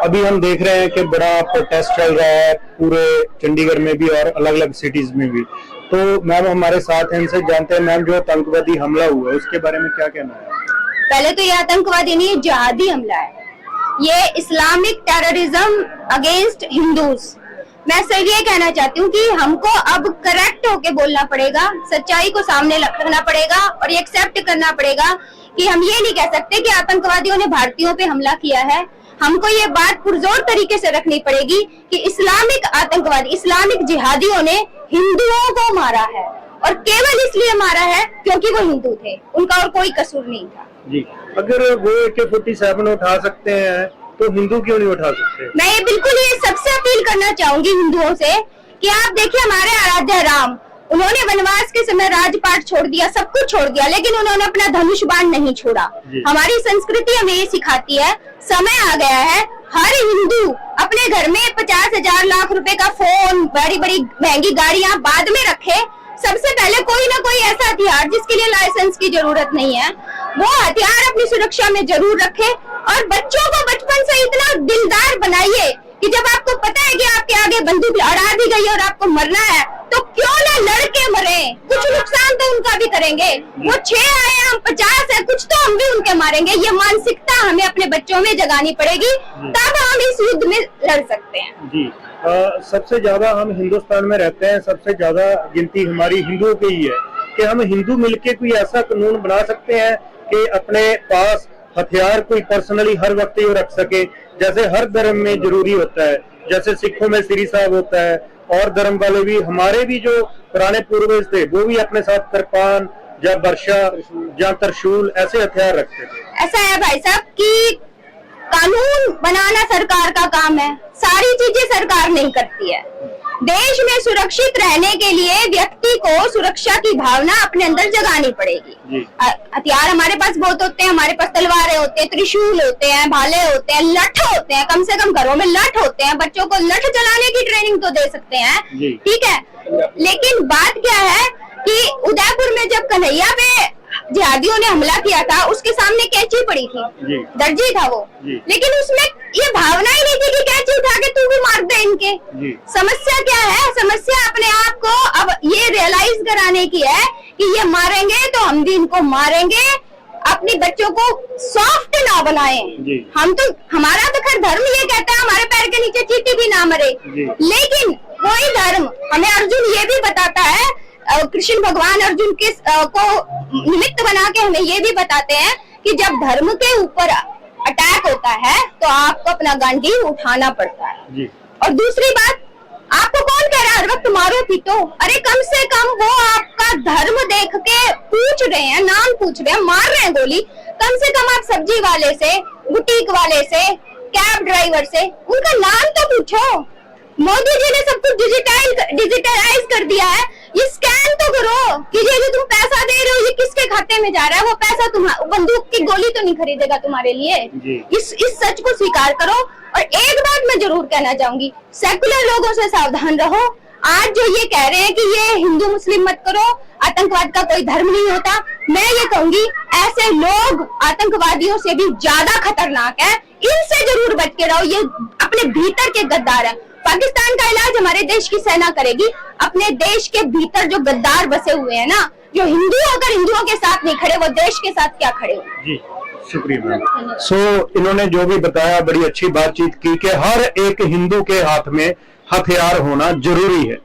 अभी हम देख रहे हैं कि बड़ा प्रोटेस्ट चल रहा है पूरे चंडीगढ़ में भी और अलग अलग सिटीज में भी। तो मैम हमारे साथ हैं, इनसे जानते हैं मैम जो आतंकवादी हमला हुआ है उसके बारे में क्या कहना है? पहले तो ये आतंकवादी नहीं, जिहादी हमला है। ये इस्लामिक टेररिज्म अगेंस्ट हिंदूज। मैं सिर्फ ये कहना चाहती हूँ कि हमको अब करेक्ट होके बोलना पड़ेगा, सच्चाई को सामने रखना पड़ेगा और ये एक्सेप्ट करना पड़ेगा कि हम ये नहीं कह सकते कि आतंकवादियों ने भारतीयों पे हमला किया है। हमको ये बात पुरजोर तरीके से रखनी पड़ेगी कि इस्लामिक आतंकवादी, इस्लामिक जिहादियों ने हिंदुओं को मारा है और केवल इसलिए मारा है क्योंकि वो हिंदू थे, उनका और कोई कसूर नहीं था। जी, अगर वो AK-47 उठा सकते हैं तो हिंदू क्यों नहीं उठा सकते? मैं ये बिल्कुल ये सबसे अपील करना चाहूंगी हिंदुओं से कि आप देखिए हमारे आराध्य राम, उन्होंने वनवास के समय राजपाट छोड़ दिया, सब कुछ छोड़ दिया, लेकिन उन्होंने अपना धनुष बाण नहीं छोड़ा। हमारी संस्कृति हमें ये सिखाती है, समय आ गया है हर हिंदू अपने घर में 50,000 लाख रुपए का फोन, बड़ी बड़ी महंगी गाड़ियां बाद में रखे। सबसे पहले कोई ना कोई ऐसा हथियार जिसके लिए लाइसेंस की जरूरत नहीं है, वो हथियार अपनी सुरक्षा में जरूर रखे और बच्चों को बचपन से इतना दिलदार बनाइए कि जब आपको पता है कि आपके आगे बंदूक अड़ा दी गई और आपको मरना है तो क्यों ना लड़के मरे, कुछ नुकसान तो उनका भी करेंगे। वो 6 आए हैं, हम 50 है, कुछ तो हम भी उनके मारेंगे। ये मानसिकता हमें अपने बच्चों में जगानी पड़ेगी, तब हम इस युद्ध में लड़ सकते हैं। जी, सबसे ज्यादा हम हिंदुस्तान में रहते हैं, सबसे ज्यादा गिनती हमारी हिंदुओं की ही है कि हम हिंदू मिलके कोई ऐसा कानून बना सकते हैं कि अपने पास हथियार कोई पर्सनली हर वक्त ही रख सके, जैसे हर धर्म में जरूरी होता है, जैसे सिखों में श्री साहब होता है और धर्म वाले भी, हमारे भी जो पुराने पूर्वज थे वो भी अपने साथ कृपान या वर्षा या त्रिशूल ऐसे हथियार रखते थे। ऐसा है भाई साहब कि कानून बनाना सरकार का काम है, सारी चीजें सरकार नहीं करती है। देश में सुरक्षित रहने के लिए व्यक्ति को सुरक्षा की भावना अपने अंदर जगानी पड़ेगी। हथियार हमारे पास बहुत होते हैं, हमारे पास तलवारें होते हैं, त्रिशूल होते हैं, भाले होते हैं, लठ होते हैं, कम से कम घरों में लठ होते हैं, बच्चों को लठ चलाने की ट्रेनिंग तो दे सकते हैं, ठीक है। लेकिन बात क्या है कि उदयपुर में जब कन्हैया पे जिहादियों ने हमला किया था, उसके सामने कैंची पड़ी थी, दर्जी था वो, लेकिन उसमें ये भावना ही नहीं थी कि कैंची उठा के तू भी मार दे इनके। समस्या क्या है? समस्या अपने आप को अब ये रियलाइज कराने की है कि ये मारेंगे तो हम भी इनको मारेंगे। अपने बच्चों को सॉफ्ट ना बनाएं। हम तो, हमारा तो खैर धर्म ये कहता है हमारे पैर के नीचे चींटी भी ना मरे, लेकिन कोई धर्म हमें, अर्जुन ये भी बताता है, कृष्ण भगवान अर्जुन के को निमित्त बना के हमें ये भी बताते हैं कि जब धर्म के ऊपर अटैक होता है तो आपको अपना गांडीव उठाना पड़ता है। और दूसरी बात, आपको कौन कह रहा है हर वक्त मारो पीटो? अरे कम से कम वो आपका धर्म देख के पूछ रहे हैं, नाम पूछ रहे हैं, मार रहे हैं गोली, कम से कम आप सब्जी वाले से, बुटीक वाले से, कैब ड्राइवर से उनका नाम तो पूछो। मोदी जी ने सब कुछ डिजिटलाइज कर दिया है, ये स्कैन तो करो कि ये जो तुम पैसा दे रहे हो ये किसके खाते में जा रहा है, वो पैसा तुम्हारा, बंदूक की गोली तो नहीं खरीदेगा तुम्हारे लिए। इस सच को स्वीकार करो। और एक बात मैं जरूर कहना चाहूंगी, सेकुलर लोगों से सावधान रहो। आज जो ये कह रहे हैं कि ये हिंदू मुस्लिम मत करो, आतंकवाद का कोई धर्म नहीं होता, मैं ये कहूंगी ऐसे लोग आतंकवादियों से भी ज्यादा खतरनाक है, इनसे जरूर बच के रहो। ये अपने भीतर के गद्दार है। पाकिस्तान का इलाज हमारे देश की सेना करेगी। अपने देश के भीतर जो गद्दार बसे हुए हैं ना, जो हिंदू होकर हिंदुओं के साथ नहीं खड़े, वो देश के साथ क्या खड़े होंगे। जी, शुक्रिया मैम। इन्होंने जो भी बताया बड़ी अच्छी बातचीत की कि हर एक हिंदू के हाथ में हथियार होना जरूरी है।